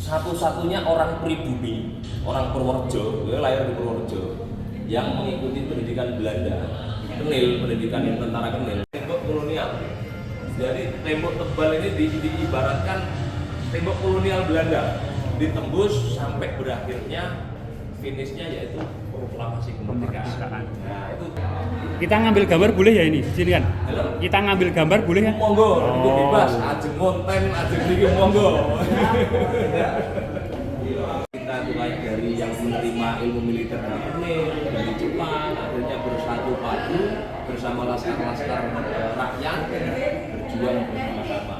satu-satunya orang pribumi, orang Purworejo, dia lahir di Purworejo, yang mengikuti pendidikan Belanda, Kenil, pendidikan tentara Kenil. Tembok kolonial. Jadi tembok tebal ini diibaratkan tembok kolonial Belanda, ditembus sampai berakhirnya finishnya yaitu proklamasi kemerdekaan. Nah itu. Kita ngambil gambar boleh ya ini? Sini kan? Halo? Kita ngambil gambar boleh ya? Monggo, itu bebas, ajeng konten, ajeng iki monggo. Kita mulai dari yang menerima ilmu militer dari Kenil, dari Jepang, akhirnya bersatu padu bersama laskar-laskar rakyat berjuang bersama-sama.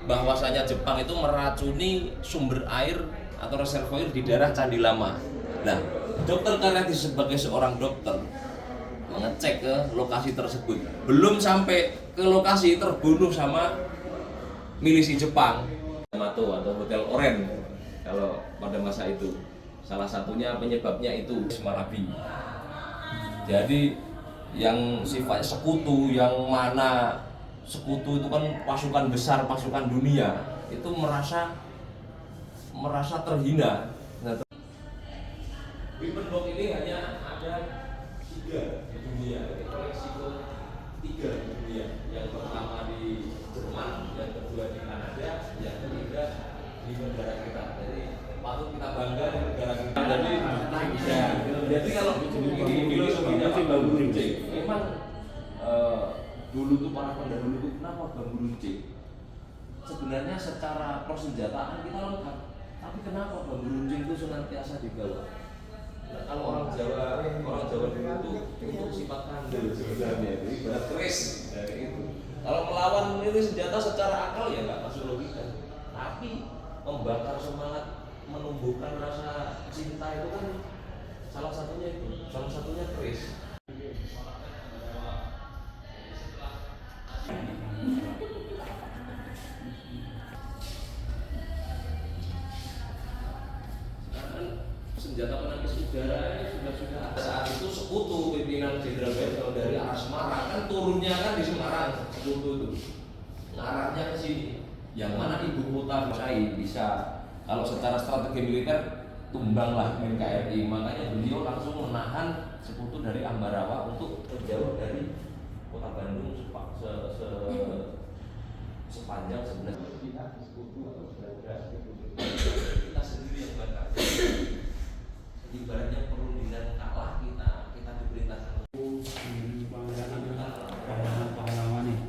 Bahwasanya Jepang itu meracuni sumber air atau reservoir di daerah Candi Lama. Nah, Dokter Karyadi sebagai seorang dokter mengecek ke lokasi tersebut. Belum sampai ke lokasi terbunuh sama milisi Jepang. Yamato atau Hotel Oren kalau pada masa itu. Salah satunya penyebabnya itu Marabi. Jadi yang sifatnya sekutu, yang mana sekutu itu kan pasukan besar, pasukan dunia, itu merasa terhina. Weapon box ini hanya ada 3 di dunia, koleksi 3 di dunia. Yang pertama di Jerman, yang kedua di Kanada, yang ketiga di negara kita. Jadi patut kita bangga di negara kita. Jadi kalau ini filosofinya Pak Bambu Runcing, memang dulu tuh para pendahulu itu kenapa bambu runcing? Sebenarnya secara persenjataan kita lengkap, tapi kenapa bambu runcing itu senantiasa dibawa? Nah, kalau orang Jawa dulu itu untuk sifat kandil sebenarnya, jadi berat keris dari itu. Kalau melawan itu senjata secara akal ya nggak masuk logika, tapi membakar semangat, menumbuhkan rasa cinta itu kan salah satunya keris. Senjata penangkis udara ini sudah saat itu sekutu pimpinan Jenderal Bendel dari arah Semarang kan turunnya kan di Semarang sekutu itu ngarahnya ke sini yang mana ibu kota bisa kalau secara strategi militer tumbanglah NKRI, makanya beliau langsung menahan sekutu dari Ambarawa untuk menjauh dari kota Bandung sepanjang 11 pihak sekutu atau saudara kita sendiri yang bakar. Ibaratnya perundingan kalah kita diperintahkan pahlawan nih.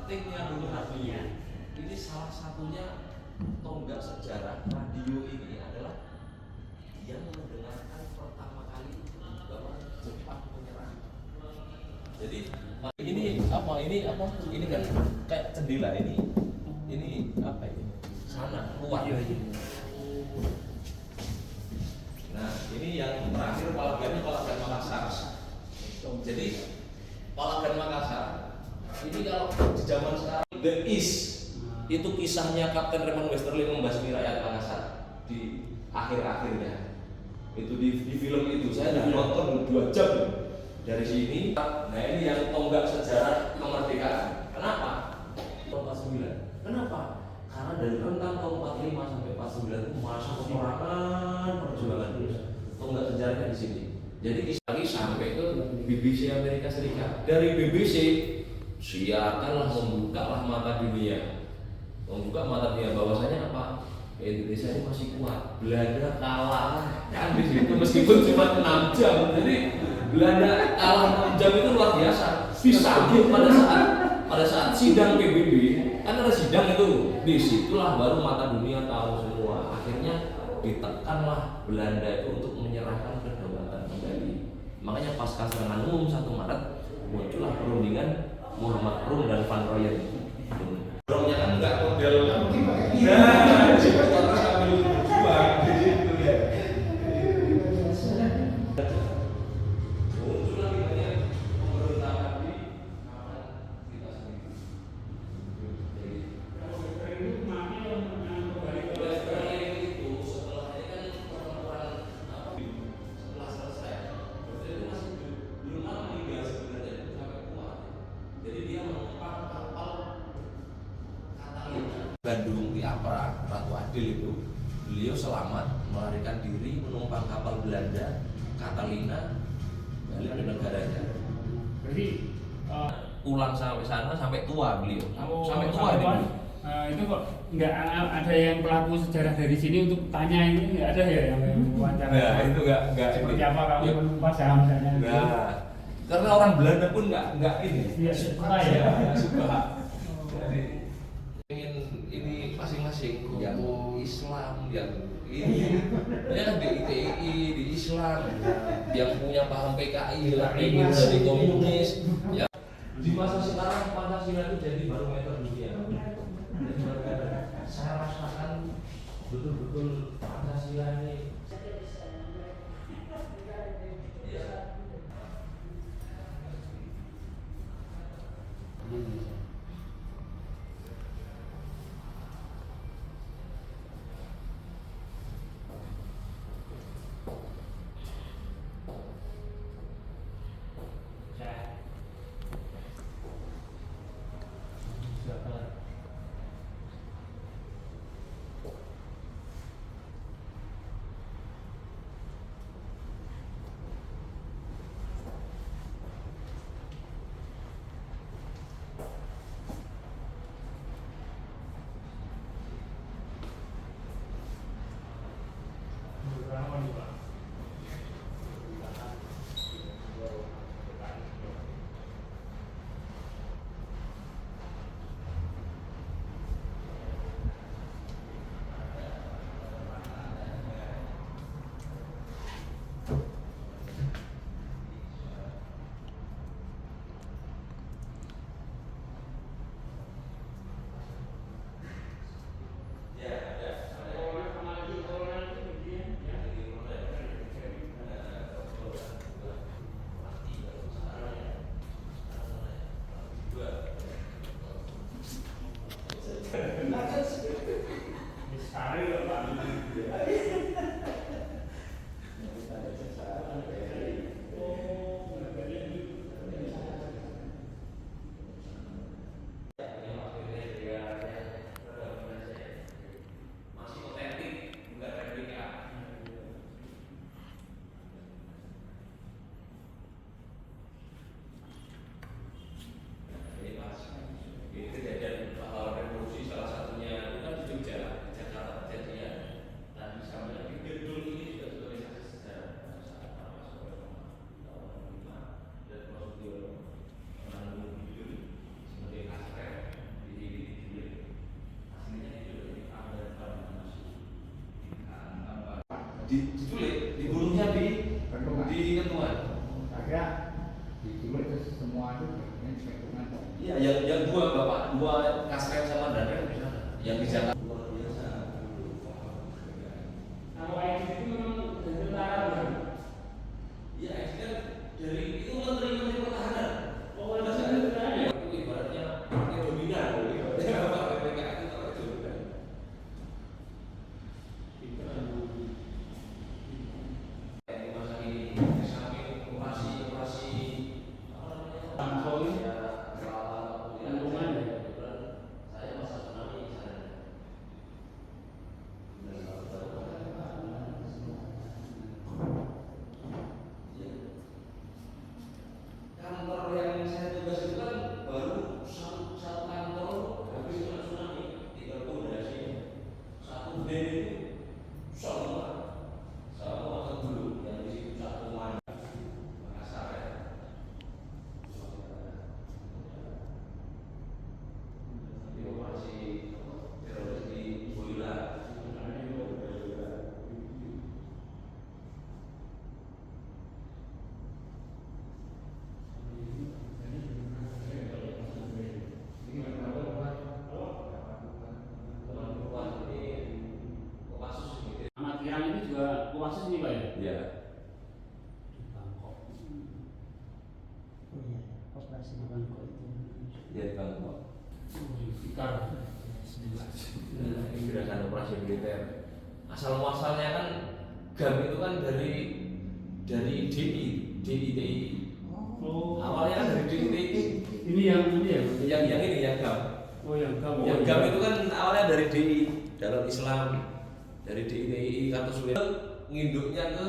pentingnya dulu radio. Ini salah satunya tonggak sejarah radio ini adalah yang mendengarkan pertama kali bahwa Jepang menyerah. Jadi ini apa? Ini kan kayak jendela ini apa ini? Sana luar. Nah ini yang terakhir Palagan Makassar. Jadi Palagan Makassar ini kalau di zaman sekarang The East itu kisahnya Kapten Raymond Westerly membasmi rakyat Makassar di akhir-akhirnya itu di film itu saya sudah nonton 2 jam dari sini. Nah ini yang tonggak sejarah kemerdekaan. Kenapa? Tahun 49. Kenapa? Karena dari rentang tahun 45 sampai 49 itu masa peperangan perjuangan terus. Tonggak sejarahnya di sini. Jadi lagi sampai ke BBC Amerika Serikat. Dari BBC siarkanlah membukalah mata dunia bahwasanya apa? Indonesia ini masih kuat, Belanda kalah kan di situ meskipun cuma 6 jam. Jadi Belanda kalah 6 jam itu luar biasa. Disambut pada saat sidang PBB, kan ada sidang itu, disitulah baru mata dunia tahu semua. Akhirnya ditekanlah Belanda itu untuk menyerahkan kedaulatan kembali. Makanya pasca serangan umum 1 Maret muncullah perundingan Muhammad Rum dan Van Royen. Romnya kan enggak model nah, itu harus sambil berjuang di situ ya. Muncullah namanya pemberontakan di kawasan kita sendiri. Setelah selesai, itu masih belum lama meninggal sebenarnya itu sampai kuat. Jadi dia menumpang kapal Catalina Bandung di Apra Ratu Adil itu. Beliau selamat melarikan diri menumpang kapal Belanda Catalina balik ke negaranya. Berarti Pulang sampai sana sampai tua beliau. Sampai tua sampai dia. itu kok nggak ada yang pelaku sejarah dari sini untuk tanya ini, nggak ada ya yang wawancara. Nah, itu nggak seperti ini. apa kamu Ya. menumpas saham misalnya. Nah, karena orang Belanda pun nggak ini. Iya, suka ya. Suka. Jadi ingin ini masing-masing yang Islam, yang ini, ya di ITI, di Islam, yang punya paham PKI, yang ingin jadi komunis. Ya. Di masa sekarang Pancasila itu jadi barometer dunia. Jadi saya rasakan betul-betul Pancasila ini. Diculik, dibunuhnya di Kentungan. Akhirnya diculik terus semua itu di Kentungan. Iya, yang dua Kasrem sama Danrem di sana. Yang di Jakarta luar biasa. Kalau IT itu memang dari tentara bukan? Iya, itu kan dari itu menteri pertahanan. Oh, ada tentara ya? Itu ibaratnya dominan. PPK itu kalau dominan. Di masa ini, samping operasi Langsung ya, Kentungan ya? saya masa tsunami di sana. Kopassus ini Pak ya? Ya. Bangkok. Oh iya, operasi di Bangkok itu. Ya di Bangkok. Fikar. Ini gerakan operasi militer. Asal muasalnya kan GAM itu kan dari DITI. Oh. Awalnya kan dari DITI. Ini ya. Yang ini yang GAM. Oh yang GAM. Yang GAM itu kan awalnya dari DI dalam Islam, dari DITI Kartosuwiryo nginduknya ke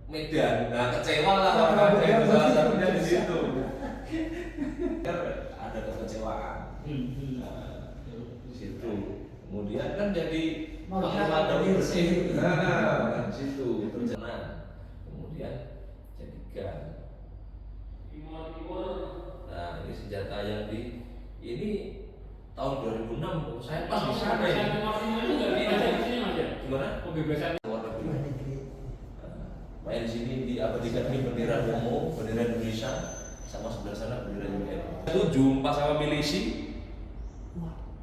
Medan. Nah kecewa lah orang itu salah satunya di situ. Ada kekecewaan. Nah, di situ. Kemudian kan jadi Panglima bersih. Nah, di situ terjana. Kemudian jadi GAM. Nah ini senjata yang ini tahun 2006 saya pas di sana ya. Gimana? Pembebasan Luar negeri. Luar negeri. Main di sini diabadikan di bendera Bromo, bendera Indonesia, sama sebelah sana bendera UN. Itu jumpa sama milisi,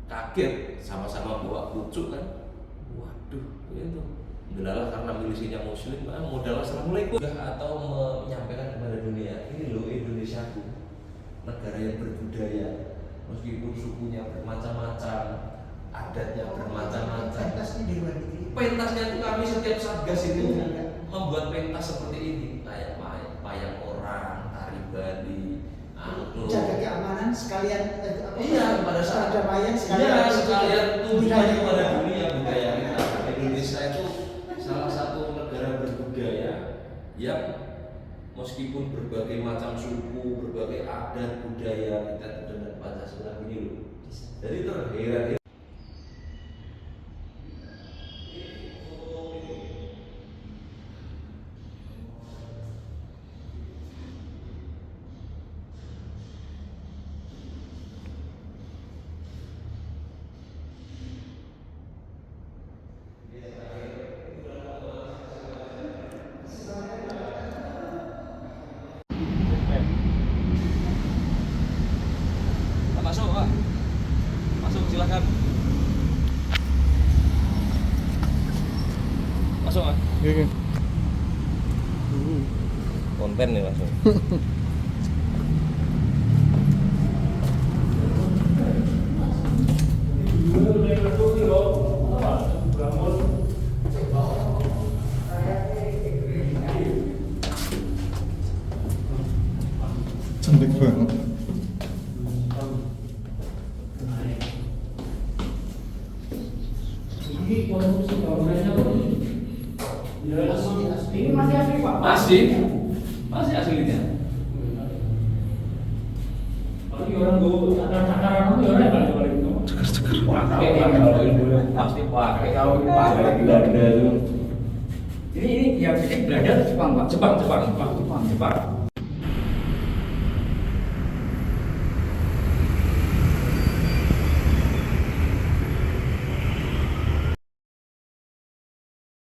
kaget, sama-sama bawa pucuk kan. Waduh, itu. Adalah karena milisinya Muslim, modal assalamualaikum. Atau menyampaikan kepada dunia, ini loh Indonesiaku, negara yang berbudaya, meskipun sukunya bermacam-macam, adatnya bermacam-macam. Pentasnya di luar negeri. Pentasnya itu kami setiap satgas itu membuat pentas seperti ini, kayak wayang orang, tari Bali, angklung. Jaga keamanan sekalian Iya, pada saat ada wayang iya, sekalian tunjukkan budaya. kepada dunia budaya kita. Indonesia itu salah satu negara berbudaya yang meskipun berbagai macam suku, berbagai adat budaya kita dengan Pancasila ini loh. Jadi terheran. Masuk Pak, masuk silakan. Masuk Pak. Konten nih langsung. Cantik banget. Ini konstruksi bangunannya ini masih asli Pak? Masih aslinya. Tapi orang gue takaran itu orang Pak coba itu. Pakai kalau itu pasti pakai kalau pakai Belanda itu. Ini yang bikin Belanda atau Jepang, Pak? Jepang. Jepang.